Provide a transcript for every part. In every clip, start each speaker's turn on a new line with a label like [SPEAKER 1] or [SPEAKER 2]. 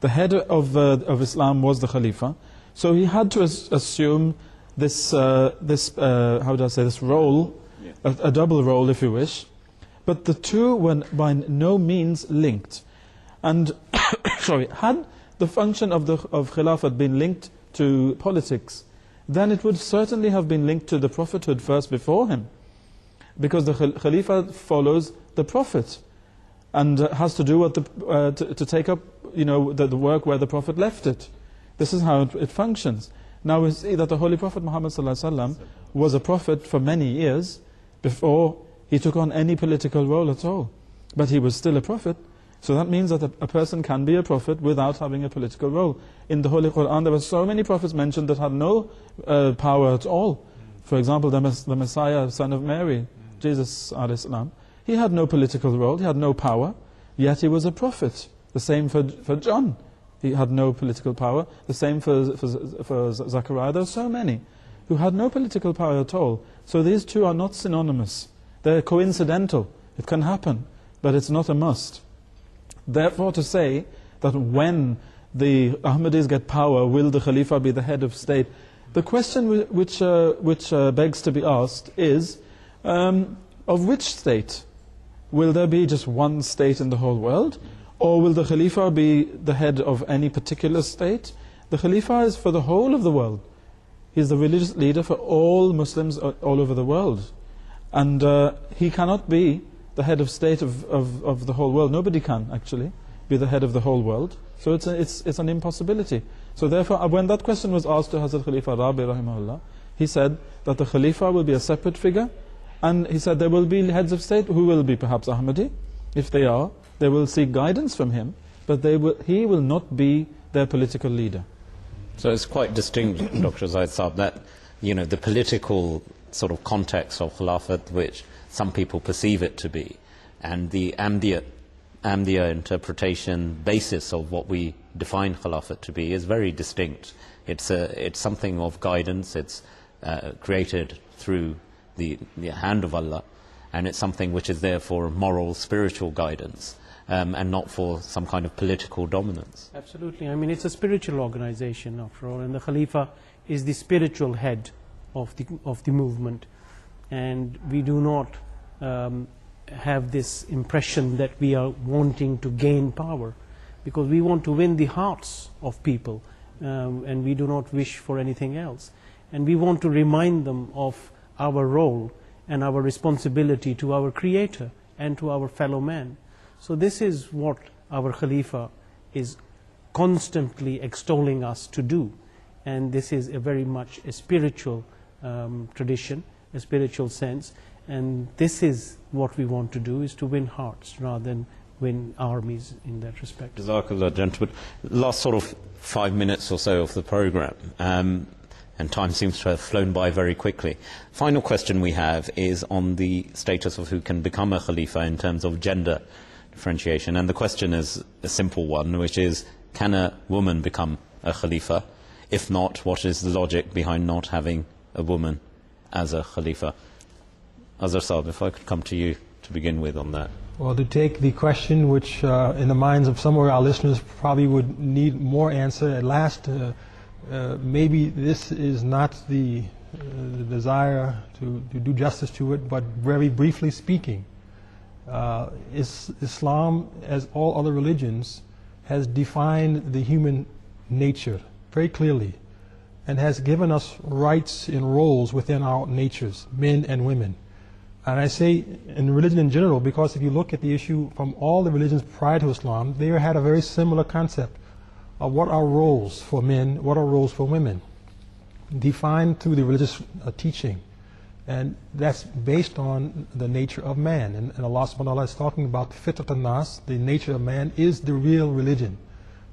[SPEAKER 1] The head of Islam was the Khalifa. So he had to assume this how do I say, this role, a double role if you wish. But the two were by no means linked. And sorry, had the function of Khilafat been linked to politics, then it would certainly have been linked to the prophethood first before him. Because the Khalifa follows the Prophet and has to do what to take up, the work where the Prophet left it. This is how it functions. Now we see that the Holy Prophet Muhammad ﷺ was a prophet for many years before he took on any political role at all. But he was still a prophet. So that means that a person can be a prophet without having a political role. In the Holy Quran, there were so many prophets mentioned that had no power at all. For example, the Messiah, son of Mary, Jesus a.s., he had no political role, he had no power, yet he was a prophet. The same for John. He had no political power. The same for Zechariah. There are so many who had no political power at all. So these two are not synonymous. They're coincidental. It can happen, but it's not a must. Therefore, to say that when the Ahmadis get power, will the Khalifa be the head of state? The question which begs to be asked is, of which state? Will there be just one state in the whole world? Or will the Khalifa be the head of any particular state? The Khalifa is for the whole of the world. He's the religious leader for all Muslims all over the world. And he cannot be the head of state of the whole world. Nobody can, actually, be the head of the whole world. So it's an impossibility. So therefore, when that question was asked to Hazrat Khalifa Rabi rahimahullah, he said that the Khalifa will be a separate figure, and he said there will be heads of state who will be perhaps Ahmadi. If they are, they will seek guidance from him, but he will not be their political leader.
[SPEAKER 2] So it's quite distinct, Dr. Zaid Saab, that the political sort of context of Khilafat, which some people perceive it to be, and the Ahmadiyya interpretation basis of what we define Khilafat to be is very distinct. It's something of guidance. It's created through the hand of Allah, and it's something which is there for moral, spiritual guidance, and not for some kind of political dominance.
[SPEAKER 3] Absolutely. I mean, it's a spiritual organization after all, and the Khalifa is the spiritual head of the movement. And we do not have this impression that we are wanting to gain power, because we want to win the hearts of people, and we do not wish for anything else. And we want to remind them of our role and our responsibility to our Creator and to our fellow man. So this is what our Khalifa is constantly extolling us to do. And this is a very much a spiritual tradition, a spiritual sense. And this is what we want to do, is to win hearts rather than win armies in that respect.
[SPEAKER 2] Jazakallah, gentlemen. Last sort of 5 minutes or so of the program, and time seems to have flown by very quickly. Final question we have is on the status of who can become a Khalifa in terms of gender differentiation. And the question is a simple one, which is, can a woman become a Khalifa? If not, what is the logic behind not having a woman as a Khalifa? Azhar Saab, if I could come to you to begin with on that.
[SPEAKER 4] Well, to take the question which in the minds of some of our listeners probably would need more answer at last, maybe this is not the desire to do justice to it, but very briefly speaking, Islam, as all other religions, has defined the human nature very clearly and has given us rights and roles within our natures, men and women. And I say in religion in general, because if you look at the issue from all the religions prior to Islam, they had a very similar concept of what are roles for men, what are roles for women, defined through the religious teaching. And that's based on the nature of man. And Allah subhanahu wa ta'ala is talking about fitrat al-nas, the nature of man is the real religion.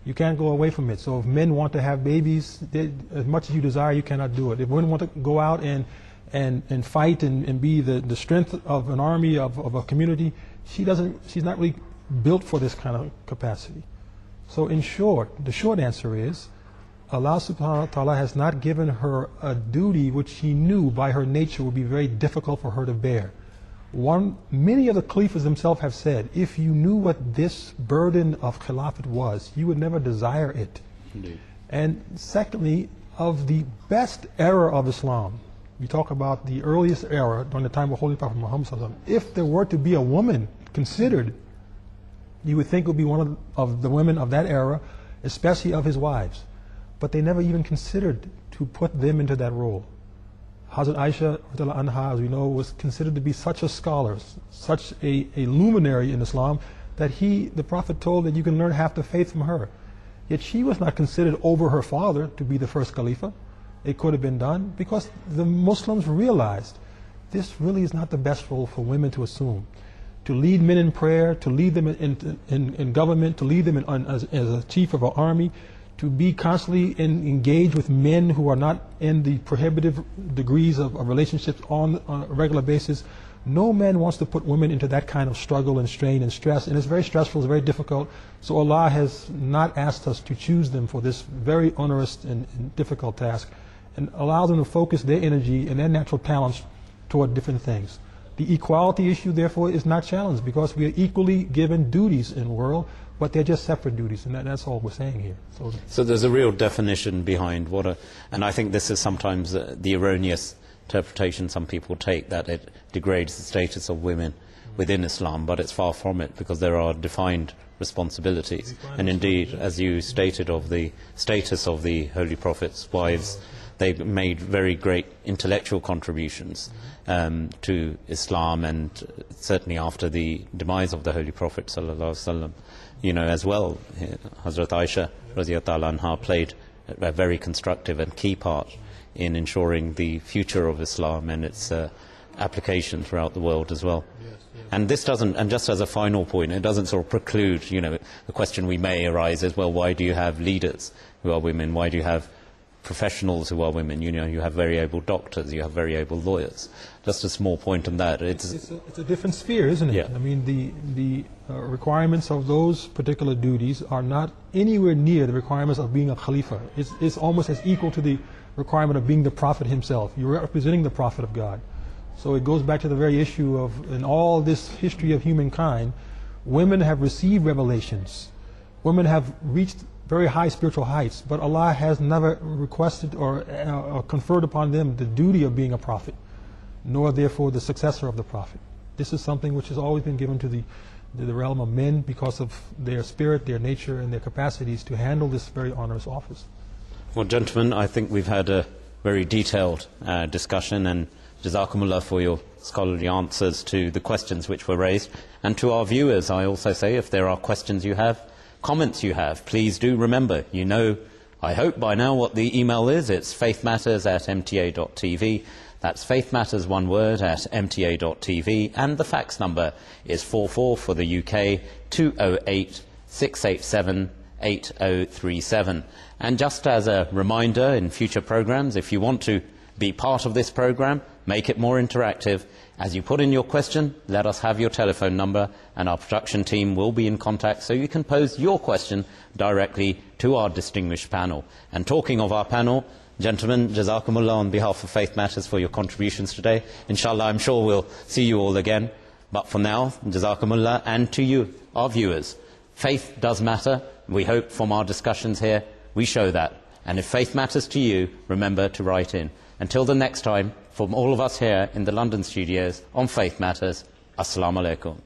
[SPEAKER 4] You can't go away from it. So if men want to have babies, as much as you desire, you cannot do it. If women want to go out and fight and be the strength of an army, of a community, she's not really built for this kind of capacity. So in short, the short answer is, Allah subhanahu wa ta'ala has not given her a duty which He knew by her nature would be very difficult for her to bear. Many of the Khalifas themselves have said, if you knew what this burden of Khilafat was, you would never desire it.
[SPEAKER 2] Indeed.
[SPEAKER 4] And secondly, of the best era of Islam, we talk about the earliest era during the time of Holy Prophet Muhammad sallallahu alaihi wasallam. If there were to be a woman considered, you would think it would be one of the women of that era, especially of his wives. But they never even considered to put them into that role. Hazrat Aisha, anha, as we know, was considered to be such a scholar, such a luminary in Islam, that the Prophet told that you can learn half the faith from her. Yet she was not considered over her father to be the first Khalifa. It could have been done because the Muslims realized this really is not the best role for women to assume. To lead men in prayer, to lead them in government, to lead them as a chief of an army, to be constantly engaged with men who are not in the prohibitive degrees of relationships on a regular basis. No man wants to put women into that kind of struggle and strain and stress, and it's very stressful, it's very difficult. So Allah has not asked us to choose them for this very onerous and difficult task, and allow them to focus their energy and their natural talents toward different things. The equality issue, therefore, is not challenged because we are equally given duties in the world, but they're just separate duties, and that's all we're saying here.
[SPEAKER 2] So there's a real definition behind and I think this is sometimes the erroneous interpretation some people take, that it degrades the status of women within Islam, but it's far from it, because there are defined responsibilities. And indeed, as you stated, of the status of the Holy Prophet's wives, they made very great intellectual contributions to Islam, and certainly after the demise of the Holy Prophet sallallahu alaihi wasallam, as well, Hazrat Aisha radhiyallahu anha played a very constructive and key part in ensuring the future of Islam and its application throughout the world as well. And this doesn't, and just as a final point, it doesn't sort of preclude, the question we may arise is, well, why do you have leaders who are women? Why do you have professionals who are women? You have very able doctors, you have very able lawyers. Just a small point on that.
[SPEAKER 4] It's a different sphere, isn't it?
[SPEAKER 2] Yeah.
[SPEAKER 4] I mean, the requirements of those particular duties are not anywhere near the requirements of being a Khalifa. It's almost as equal to the requirement of being the Prophet himself. You're representing the Prophet of God. So it goes back to the very issue of, in all this history of humankind, women have received revelations. Women have reached very high spiritual heights, but Allah has never requested or conferred upon them the duty of being a prophet, nor therefore the successor of the prophet. This is something which has always been given to the realm of men because of their spirit, their nature, and their capacities to handle this very onerous office.
[SPEAKER 2] Well, gentlemen, I think we've had a very detailed discussion, and Jazakumullah for your scholarly answers to the questions which were raised. And to our viewers, I also say, if there are questions you have, comments you have, please do remember, I hope by now what the email is. It's faithmatters@mta.tv. That's faithmatters, one word, @mta.tv. And the fax number is 44 for the UK, 208 687 8037. And just as a reminder, in future programs, if you want to be part of this program, make it more interactive. As you put in your question, let us have your telephone number, and our production team will be in contact so you can pose your question directly to our distinguished panel. And talking of our panel, gentlemen, Jazakumullah on behalf of Faith Matters for your contributions today. Inshallah, I'm sure we'll see you all again. But for now, Jazakumullah, and to you, our viewers, faith does matter. We hope from our discussions here, we show that. And if faith matters to you, remember to write in. Until the next time, from all of us here in the London studios on Faith Matters, Assalamu alaikum.